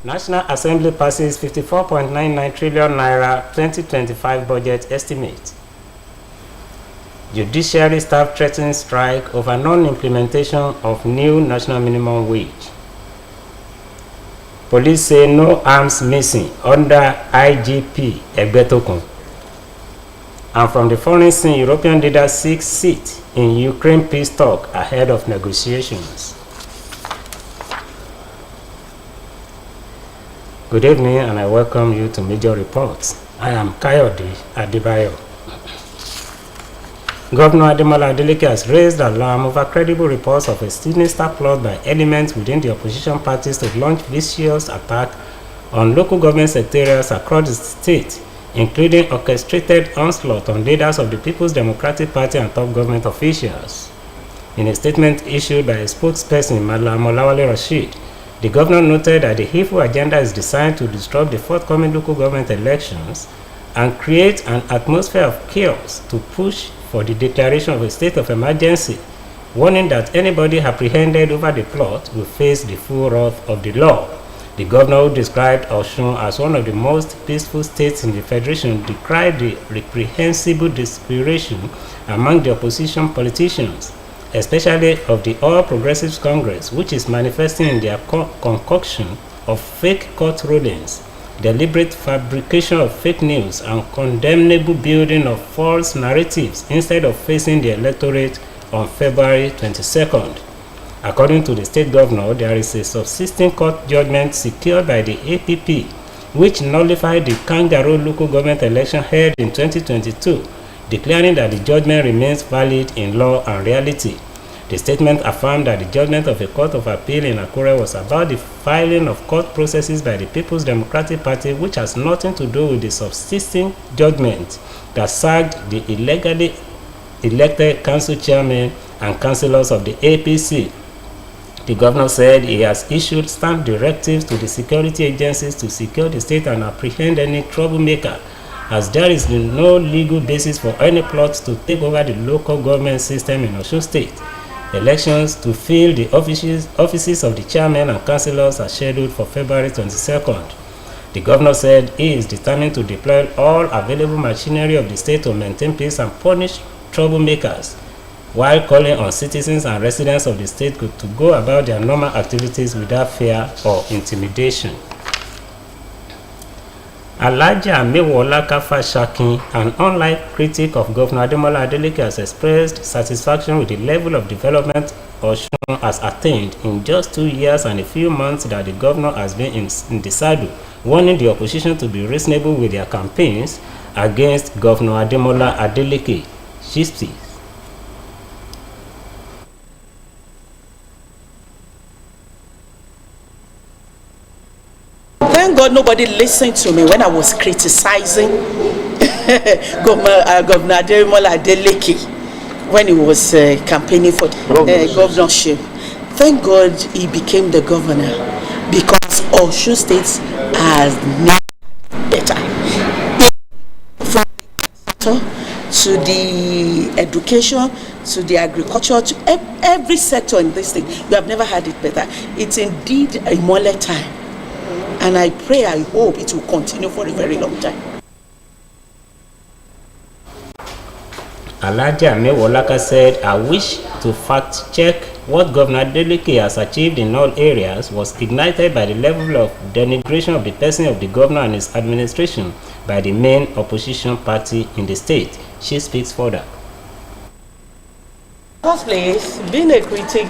National Assembly passes 54.99 trillion naira 2025 budget estimate. Judiciary staff threatens strike over non-implementation of new national minimum wage. Police say no arms missing under IGP Egbetokun. And from the foreign scene, European leaders seek seat in Ukraine peace talk ahead of negotiations. Good evening, and I welcome you to Major Reports. I am Kayode Adebayo. Governor Ademola Adeleke has raised alarm over credible reports of a sinister plot by elements within the opposition parties to launch vicious attack on local government secretariats across the state, including orchestrated onslaught on leaders of the People's Democratic Party and top government officials. In a statement issued by a spokesperson, Madam Olawale Rashid, the governor noted that the hateful agenda is designed to disrupt the forthcoming local government elections and create an atmosphere of chaos to push for the declaration of a state of emergency, warning that anybody apprehended over the plot will face the full wrath of the law. The governor, who described Osun as one of the most peaceful states in the federation, decried the reprehensible desperation among the opposition politicians, especially of the All Progressives Congress, which is manifesting in their concoction of fake court rulings, deliberate fabrication of fake news, and condemnable building of false narratives instead of facing the electorate on February 22nd. According to the state governor, there is a subsisting court judgment secured by the APP, which nullified the kangaroo local government election held in 2022, declaring that the judgment remains valid in law and reality. The statement affirmed that the judgment of a court of appeal in Akure was about the filing of court processes by the People's Democratic Party, which has nothing to do with the subsisting judgment that sacked the illegally elected council chairman and councillors of the APC. The governor said he has issued stamp directives to the security agencies to secure the state and apprehend any troublemaker, as there is no legal basis for any plots to take over the local government system in Osun State. Elections to fill the offices of the chairman and councillors are scheduled for February 22nd. The governor said he is determined to deploy all available machinery of the state to maintain peace and punish troublemakers, while calling on citizens and residents of the state to go about their normal activities without fear or intimidation. Alhaja Amewola Kafa-Shakin, an online critic of Governor Ademola Adeleke, has expressed satisfaction with the level of development Osun has attained in just 2 years and a few months that the governor has been in the saddle, warning the opposition to be reasonable with their campaigns against Governor Ademola Adeleke. She speaks. Thank God nobody listened to me when I was criticizing Governor Ademola Adeleke when he was campaigning for governorship. Thank God he became the governor, because Osun State has never better. From to the education, to the agriculture, to every sector in this thing, we have never had it better. It's indeed a mole time. And I pray, I hope it will continue for a very long time. Alhaja Amewola said, "I wish to fact-check what Governor Adeleke has achieved in all areas was ignited by the level of denigration of the person of the governor and his administration by the main opposition party in the state." She speaks further. First place, being a critic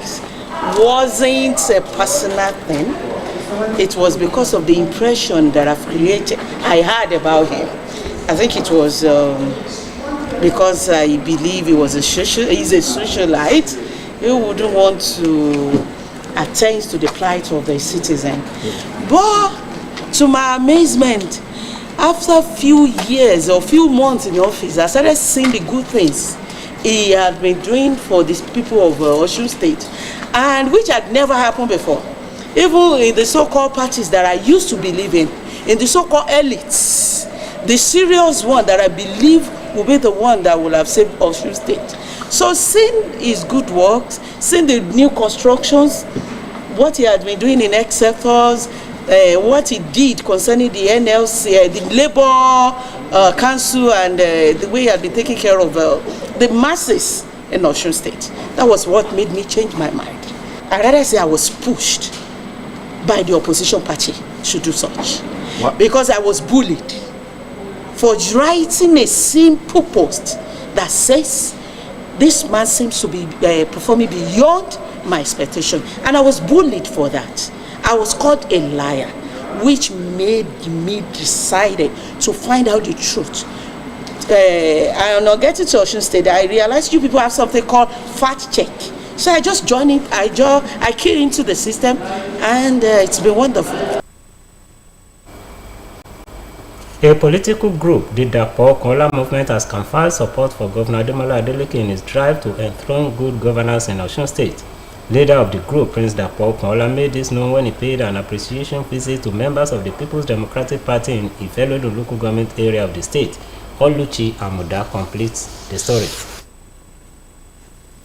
wasn't a personal thing. It was because of the impression that I had about him. I think it was because I believe he's a socialite. He wouldn't want to attend to the plight of the citizen. But to my amazement, after a few years or few months in the office, I started seeing the good things he had been doing for these people of Osun State, and which had never happened before. Even in the so-called parties that I used to believe in the so-called elites, the serious one that I believe will be the one that will have saved Osun State. So seeing his good works, seeing the new constructions, what he had been doing in X sectors, what he did concerning the NLC, the Labour Council, and the way he had been taking care of the masses in Osun State. That was what made me change my mind. I rather say I was pushed by the opposition party to do such. What? Because I was bullied for writing a simple post that says this man seems to be performing beyond my expectation, and I was bullied for that. I was called a liar, which made me decided to find out the truth. I now getting to Osun State, I realized you people have something called fact check. So I just joined it, I keyed into the system, and it's been wonderful. A political group, the Dapo Okunla movement, has conferred support for Governor Adeleke in his drive to enthrone good governance in Osun State. Leader of the group, Prince Dapo Okunla, made this known when he paid an appreciation visit to members of the People's Democratic Party in Ifelodun local government area of the state. Oluchi Amuda completes the story.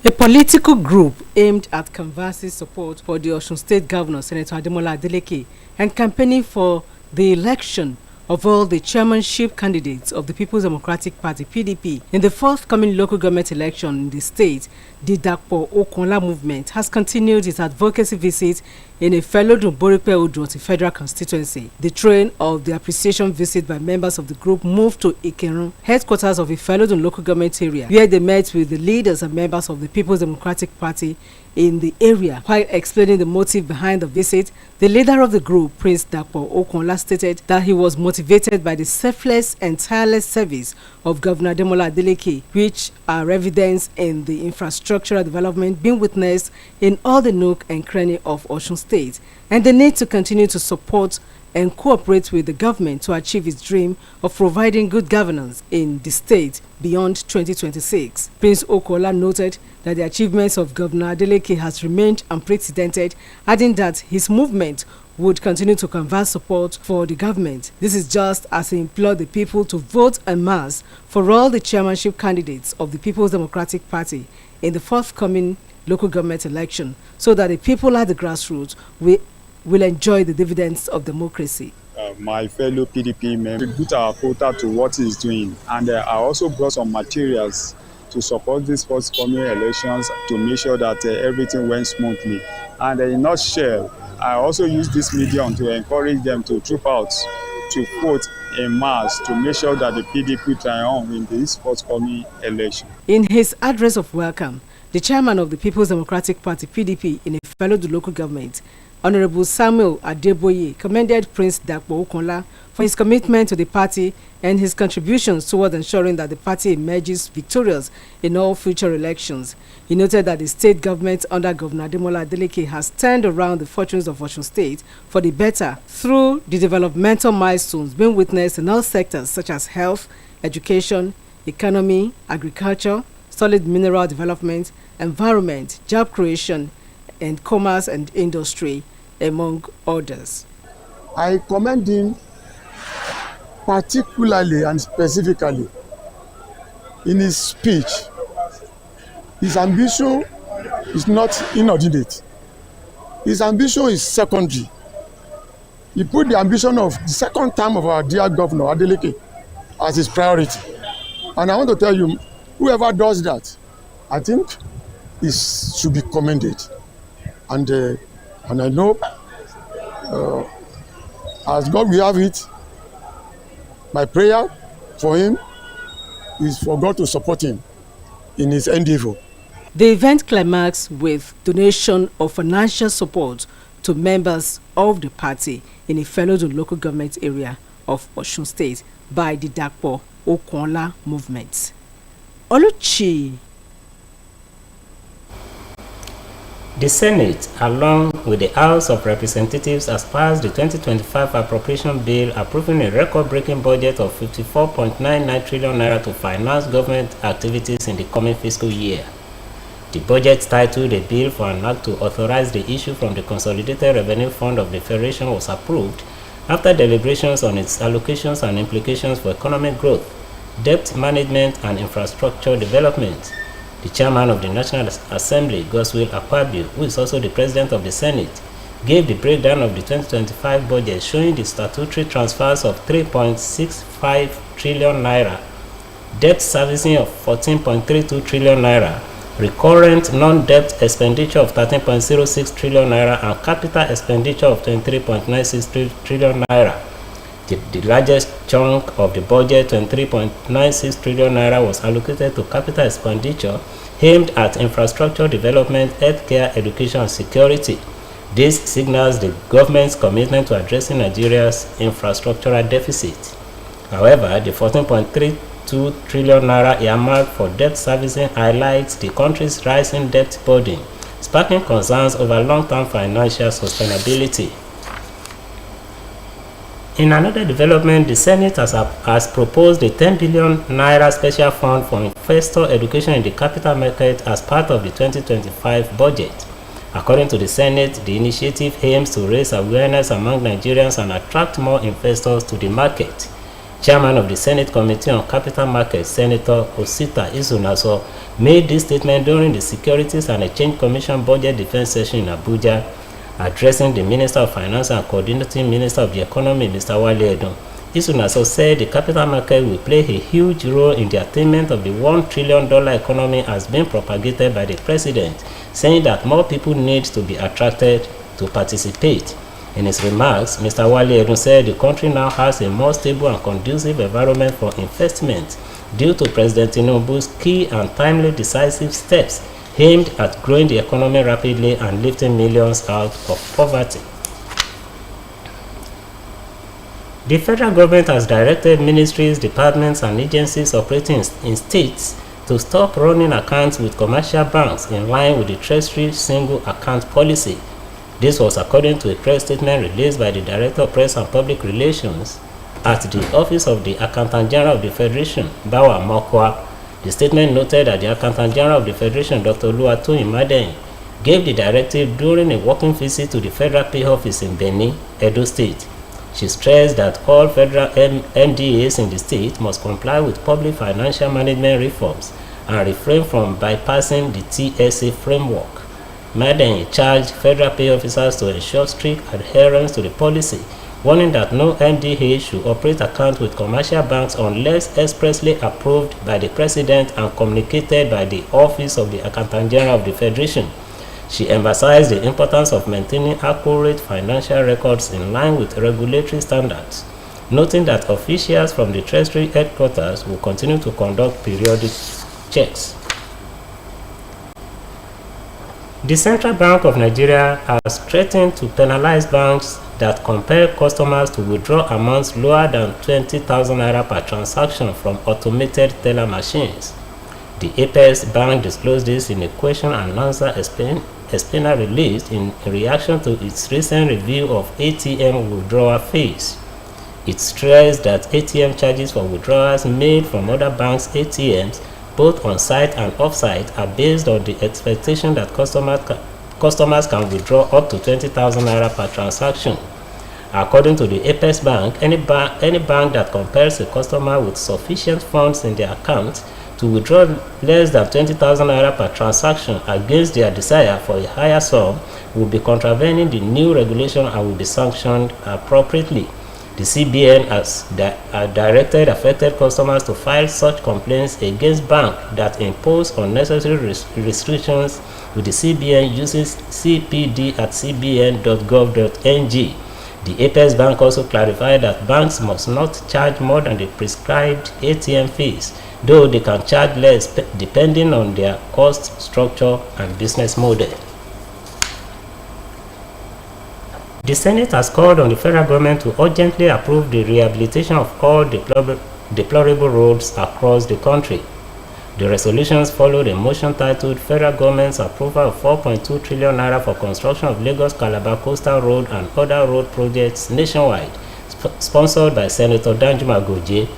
A political group aimed at canvassing support for the Osun State Governor, Senator Adeleke, and campaigning for the election of all the chairmanship candidates of the People's Democratic Party, PDP, in the forthcoming local government election in the state, the Dapo Okunla movement has continued its advocacy visit in Ifelodun Boripe Federal Constituency. The train of the appreciation visit by members of the group moved to Ikerun, headquarters of Ifelodun local government area, where they met with the leaders and members of the People's Democratic Party in the area. While explaining the motive behind the visit, the leader of the group, Prince Dapo Okunla, stated that he was motivated by the selfless and tireless service of Governor Adeleke, which are evidence in the infrastructural development being witnessed in all the nook and cranny of Osun State, and the need to continue to support and cooperate with the government to achieve its dream of providing good governance in the state beyond 2026. Prince Okunla noted that the achievements of Governor Adeleke has remained unprecedented, adding that his movement would continue to canvass support for the government. This is just as he implored the people to vote en masse for all the chairmanship candidates of the People's Democratic Party in the forthcoming local government election, so that the people at the grassroots will enjoy the dividends of democracy. My fellow PDP members put our quota to what he's doing, and I also brought some materials to support these forthcoming elections to make sure that everything went smoothly. And in a nutshell, I also use this medium to encourage them to troop out to vote en masse to make sure that the PDP triumph in this forthcoming election. In his address of welcome, the chairman of the People's Democratic Party, PDP, in Ifelodun local government, Honorable Samuel Adeboye, commended Prince Dapo Okunla for his commitment to the party and his contributions toward ensuring that the party emerges victorious in all future elections. He noted that the state government under Governor Adeleke has turned around the fortunes of Osun State for the better through the developmental milestones being witnessed in all sectors such as health, education, economy, agriculture, solid mineral development, environment, job creation, and commerce and industry, among others. I commend him particularly and specifically in his speech. His ambition is not inordinate. His ambition is secondary. He put the ambition of the second term of our dear Governor Adeleke as his priority. And I want to tell you, whoever does that, I think should be commended. And I know, as God will have it, my prayer for him is for God to support him in his endeavor. The event climaxed with donation of financial support to members of the party in Ifelodun local government area of Osun State by the Dapo Okunla movement. Oluchi. The Senate, along with the House of Representatives, has passed the 2025 appropriation bill approving a record-breaking budget of 54.99 trillion naira to finance government activities in the coming fiscal year. The budget, titled A Bill for an Act to Authorize the Issue from the Consolidated Revenue Fund of the Federation, was approved after deliberations on its allocations and implications for economic growth, debt management, and infrastructure development. The chairman of the National Assembly, Godswill Akpabio, who is also the president of the Senate, gave the breakdown of the 2025 budget, showing the statutory transfers of 3.65 trillion naira, debt servicing of 14.32 trillion naira, recurrent non-debt expenditure of 13.06 trillion naira, and capital expenditure of 23.96 trillion naira. The largest chunk of the budget, 23.96 trillion naira, was allocated to capital expenditure aimed at infrastructure development, healthcare, education, and security. This signals the government's commitment to addressing Nigeria's infrastructural deficit. However, the 14.32 trillion naira earmarked for debt servicing highlights the country's rising debt burden, sparking concerns over long-term financial sustainability. In another development, the Senate has proposed a 10 billion naira special fund for investor education in the capital market as part of the 2025 budget. According to the Senate, the initiative aims to raise awareness among Nigerians and attract more investors to the market. Chairman of the Senate Committee on Capital Markets, Senator Osun, made this statement during the Securities and Exchange Commission Budget Defense Session in Abuja. Addressing the Minister of Finance and Coordinating Minister of the Economy, Mr. Wale Edun, Isunaso said the capital market will play a huge role in the attainment of the $1 trillion economy as being propagated by the President, saying that more people need to be attracted to participate. In his remarks, Mr. Wale Edun said the country now has a more stable and conducive environment for investment due to President Tinubu's key and timely decisive steps aimed at growing the economy rapidly and lifting millions out of poverty. The federal government has directed ministries, departments, and agencies operating in states to stop running accounts with commercial banks in line with the Treasury single account policy. This was according to a press statement released by the Director of Press and Public Relations at the Office of the Accountant General of the Federation, Bawa Mokwa. The statement noted that the Accountant General of the Federation, Dr. Oluwatoyin Madeyin, gave the directive during a working visit to the Federal Pay Office in Benin, Edo State. She stressed that all federal MDAs in the state must comply with public financial management reforms and refrain from bypassing the TSA framework. Madeyin charged federal pay officers to ensure strict adherence to the policy, warning that no MDA should operate accounts with commercial banks unless expressly approved by the President and communicated by the Office of the Accountant General of the Federation. She emphasized the importance of maintaining accurate financial records in line with regulatory standards, noting that officials from the Treasury headquarters will continue to conduct periodic checks. The Central Bank of Nigeria has threatened to penalize banks that compel customers to withdraw amounts lower than 20,000 naira per transaction from automated teller machines. The Apex Bank disclosed this in a question and answer explainer released in reaction to its recent review of ATM withdrawal fees. It stressed that ATM charges for withdrawals made from other banks' ATMs, both on-site and off-site, are based on the expectation that customers can withdraw up to 20,000 naira per transaction. According to the Apex Bank, any bank that compels a customer with sufficient funds in their account to withdraw less than 20,000 naira per transaction against their desire for a higher sum will be contravening the new regulation and will be sanctioned appropriately. The CBN has directed affected customers to file such complaints against banks that impose unnecessary restrictions with the CBN using cpd@cbn.gov.ng. The Apex Bank also clarified that banks must not charge more than the prescribed ATM fees, though they can charge less depending on their cost structure and business model. The Senate has called on the federal government to urgently approve the rehabilitation of all deplorable roads across the country. The resolutions followed a motion titled Federal Government's Approval of 4.2 trillion naira for construction of Lagos-Calabar Coastal Road and other road projects nationwide, sponsored by Senator Danjuma Goje.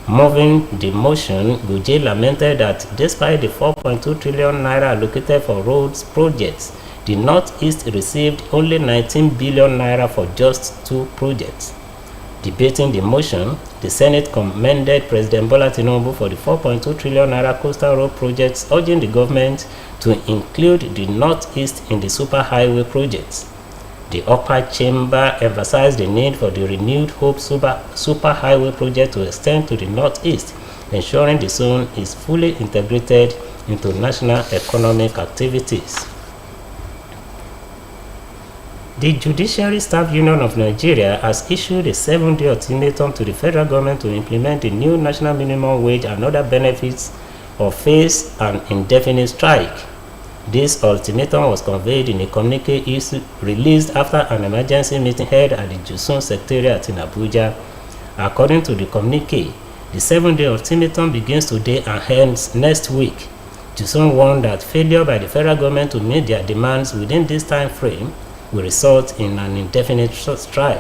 Moving the motion, Goje lamented that despite the 4.2 trillion naira allocated for roads projects, the Northeast received only 19 billion naira for just 2 projects. Debating the motion, the Senate commended President Bola Tinubu for the 4.2 trillion naira coastal road projects, urging the government to include the Northeast in the superhighway projects. The upper chamber emphasized the need for the renewed Hope Superhighway project to extend to the northeast, ensuring the zone is fully integrated into national economic activities. The Judiciary Staff Union of Nigeria has issued a 7-day ultimatum to the federal government to implement the new national minimum wage and other benefits or face an indefinite strike. This ultimatum was conveyed in a communique released after an emergency meeting held at the Osun Secretariat in Abuja. According to the communique, the 7-day ultimatum begins today and ends next week. Osun warned that failure by the federal government to meet their demands within this time frame will result in an indefinite strike.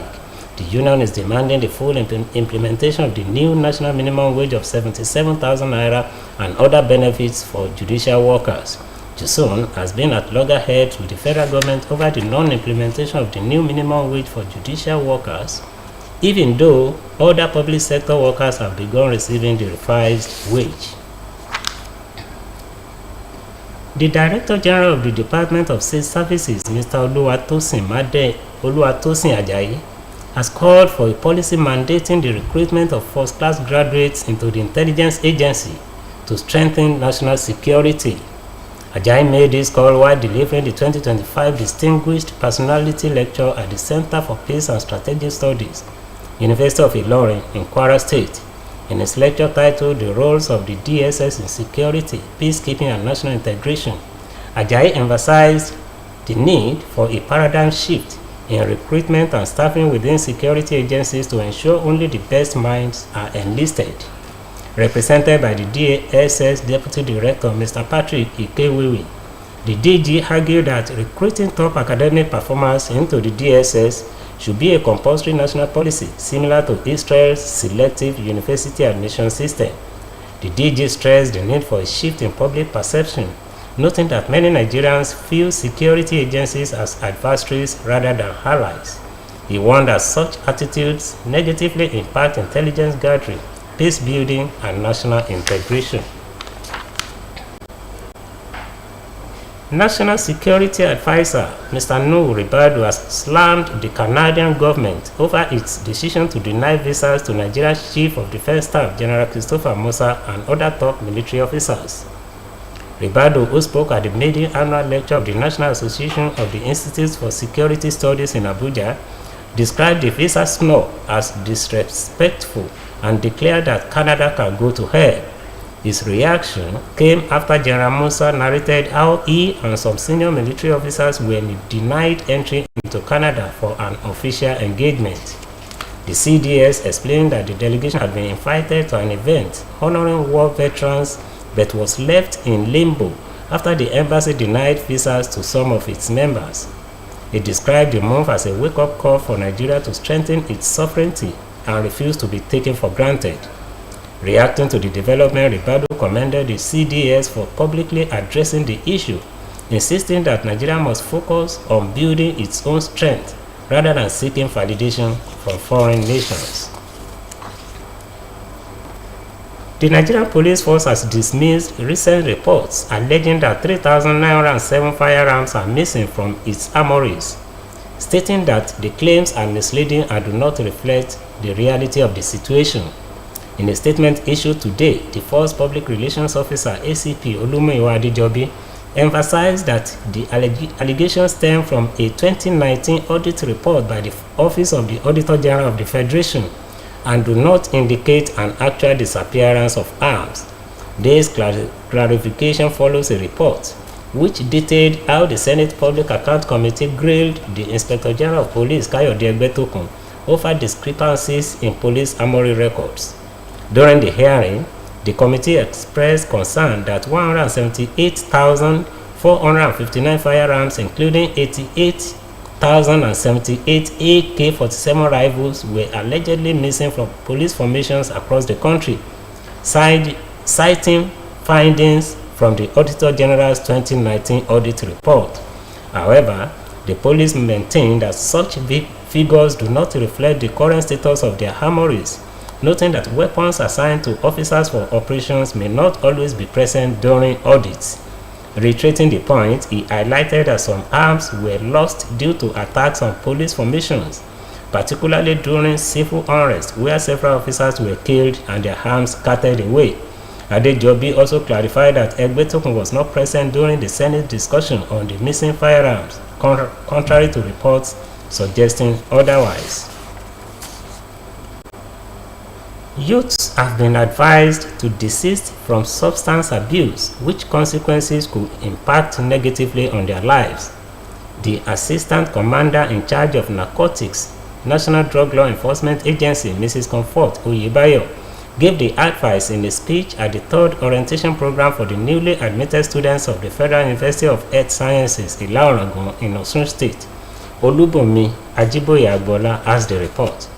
The union is demanding the full implementation of the new national minimum wage of 77,000 naira and other benefits for judicial workers. Osun has been at loggerheads with the federal government over the non-implementation of the new minimum wage for judicial workers, even though other public sector workers have begun receiving the revised wage. The Director General of the Department of State Services, Mr. Oluwatosin Ajayi, has called for a policy mandating the recruitment of first-class graduates into the intelligence agency to strengthen national security. Ajayi made this call while delivering the 2025 Distinguished Personality Lecture at the Center for Peace and Strategic Studies, University of Ilorin in Kwara State. In his lecture titled The Roles of the DSS in Security, Peacekeeping and National Integration, Ajayi emphasized the need for a paradigm shift in recruitment and staffing within security agencies to ensure only the best minds are enlisted. Represented by the DSS Deputy Director, Mr. Patrick Ikewewe, the DG argued that recruiting top academic performers into the DSS should be a compulsory national policy similar to Israel's selective university admission system. The DG stressed the need for a shift in public perception, noting that many Nigerians view security agencies as adversaries rather than allies. He warned that such attitudes negatively impact intelligence gathering, peace building, and national integration. National Security Advisor Mr. Nuhu Ribadu has slammed the Canadian government over its decision to deny visas to Nigeria's Chief of Defense Staff General Christopher Musa and other top military officers. Ribadu, who spoke at the maiden annual lecture of the National Association of the Institutes for Security Studies in Abuja, described the visa snub as disrespectful and declared that Canada can go to hell. His reaction came after General Musa narrated how he and some senior military officers were denied entry into Canada for an official engagement. The CDS explained that the delegation had been invited to an event honoring war veterans but was left in limbo after the embassy denied visas to some of its members. It described the move as a wake-up call for Nigeria to strengthen its sovereignty and refuse to be taken for granted. Reacting to the development, Ribadu commended the CDS for publicly addressing the issue, insisting that Nigeria must focus on building its own strength rather than seeking validation from foreign nations. The Nigerian Police Force has dismissed recent reports alleging that 3,907 firearms are missing from its armories, stating that the claims are misleading and do not reflect the reality of the situation. In a statement issued today, the Force Public Relations Officer ACP Olumiwa Adejobi emphasized that the allegations stem from a 2019 audit report by the Office of the Auditor General of the Federation and do not indicate an actual disappearance of arms. This clarification follows a report which detailed how the Senate Public Account Committee grilled the Inspector General of Police Kayode Egbetokun over discrepancies in police armory records. During the hearing, the committee expressed concern that 178,459 firearms, including 88,078 AK-47 rifles, were allegedly missing from police formations across the country, citing findings from the Auditor General's 2019 audit report. However, the police maintained that such figures do not reflect the current status of their armories, noting that weapons assigned to officers for operations may not always be present during audits. Reiterating the point, he highlighted that some arms were lost due to attacks on police formations, particularly during civil unrest where several officers were killed and their arms scattered away. Adejobi also clarified that Egbetokun was not present during the Senate discussion on the missing firearms, contrary to reports suggesting otherwise. Youths have been advised to desist from substance abuse, which consequences could impact negatively on their lives. The Assistant Commander in charge of Narcotics, National Drug Law Enforcement Agency, Mrs. Comfort Oyebayo, gave the advice in a speech at the third orientation program for the newly admitted students of the Federal University of Earth Sciences, Ilaorangon, in Osun State. Olubunmi Ajiboye Agbola has the report.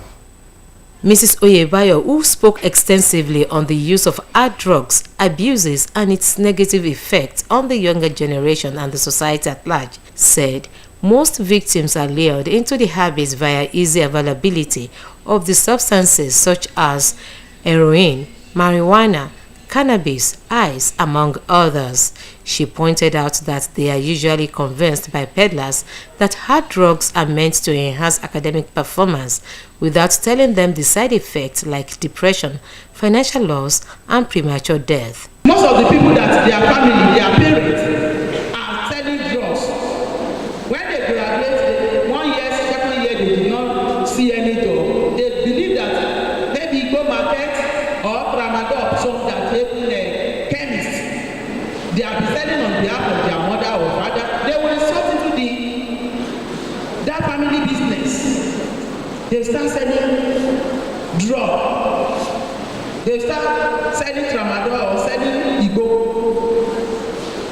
Mrs. Oyebayo, who spoke extensively on the use of hard drugs, abuses, and its negative effects on the younger generation and the society at large, said most victims are lured into the habits via easy availability of the substances such as heroin, marijuana, cannabis, ice, among others. She pointed out that they are usually convinced by peddlers that hard drugs are meant to enhance academic performance without telling them the side effects like depression, financial loss, and premature death. Most of the people that their family, their parents are selling drugs. When they graduate, 1 year, 2nd year, they do not see any job. They believe that maybe go market or tramadol, some that even chemists, they are selling on behalf of their mother or father. They will resort into that family business. They start selling drugs. They start selling tramadol or selling ego,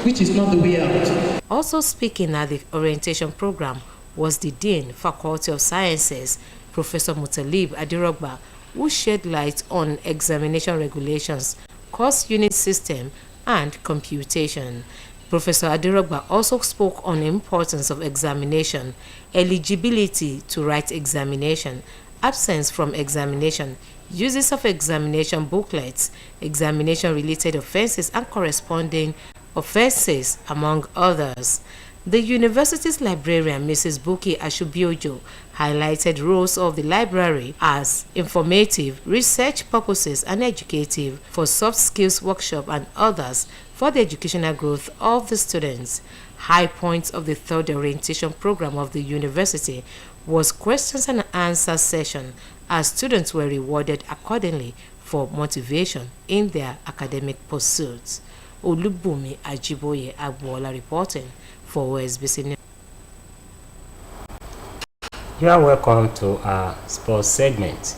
which is not the way out. Also speaking at the orientation program was the Dean, Faculty of Sciences, Professor Mutalib Adirogba, who shed light on examination regulations, course unit system, and computation. Professor Adirogba also spoke on the importance of examination, eligibility to write examination, absence from examination, uses of examination booklets, examination-related offenses and corresponding offenses, among others. The university's librarian, Mrs. Buki Ashubiojo, highlighted roles of the library as informative, research purposes, and educative for soft skills workshop and others for the educational growth of the students. High points of the third orientation program of the university was questions and answer session, as students were rewarded accordingly for motivation in their academic pursuits. Olubunmi Ajiboye Agbola reporting for OSBC News. You are welcome to our sports segment.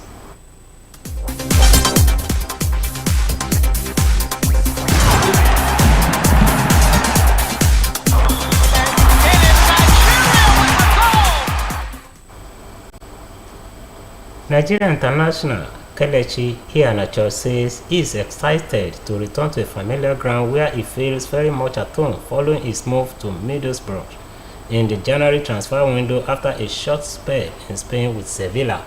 Nigeria international Kelechi Iheanacho says he is excited to return to a familiar ground where he feels very much at home following his move to Middlesbrough in the January transfer window after a short spell in Spain with Sevilla.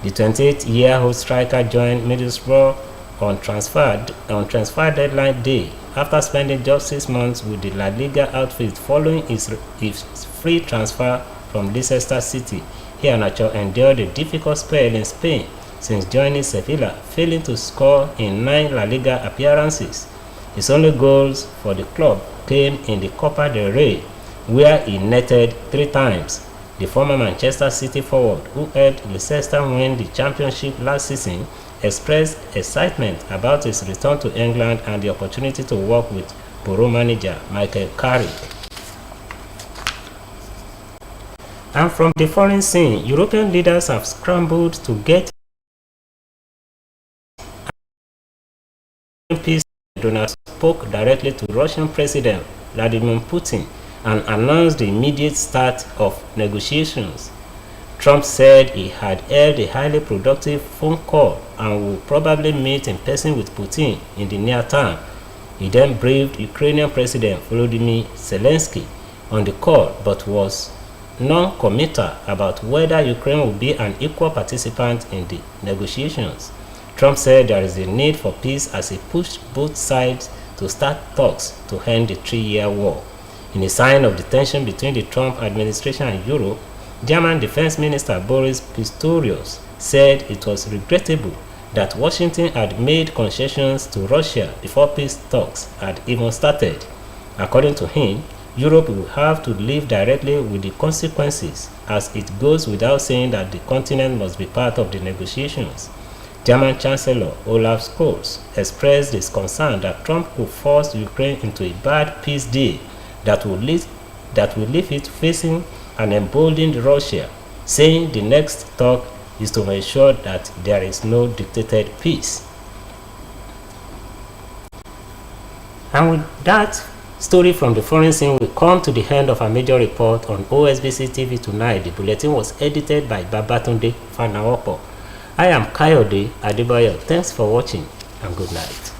The 28-year-old striker joined Middlesbrough on transfer deadline day after spending just 6 months with the La Liga outfit following his free transfer from Leicester City. Iheanacho endured a difficult spell in Spain since joining Sevilla, failing to score in 9 La Liga appearances. His only goals for the club came in the Copa del Rey, where he netted 3 times. The former Manchester City forward, who helped Leicester win the championship last season, expressed excitement about his return to England and the opportunity to work with Borough manager Michael Carrick. And from the foreign scene, European leaders have scrambled to get peace. Donald spoke directly to Russian President Vladimir Putin and announced the immediate start of negotiations. Trump said he had held a highly productive phone call and will probably meet in person with Putin in the near term. He then briefed Ukrainian President Volodymyr Zelensky on the call, but was non-committal about whether Ukraine will be an equal participant in the negotiations. Trump said there is a need for peace as he pushed both sides to start talks to end the 3-year war. In a sign of the tension between the Trump administration and Europe, German Defense Minister Boris Pistorius said it was regrettable that Washington had made concessions to Russia before peace talks had even started. According to him, Europe will have to live directly with the consequences, as it goes without saying that the continent must be part of the negotiations. German Chancellor Olaf Scholz expressed his concern that Trump could force Ukraine into a bad peace deal that will leave it facing an emboldened Russia, saying the next talk is to ensure that there is no dictated peace. And with that story from the foreign scene, we come to the end of our major report on OSBC TV tonight. The bulletin was edited by Babatunde Fanaopo. I am Kayode Adebayo. Thanks for watching and good night.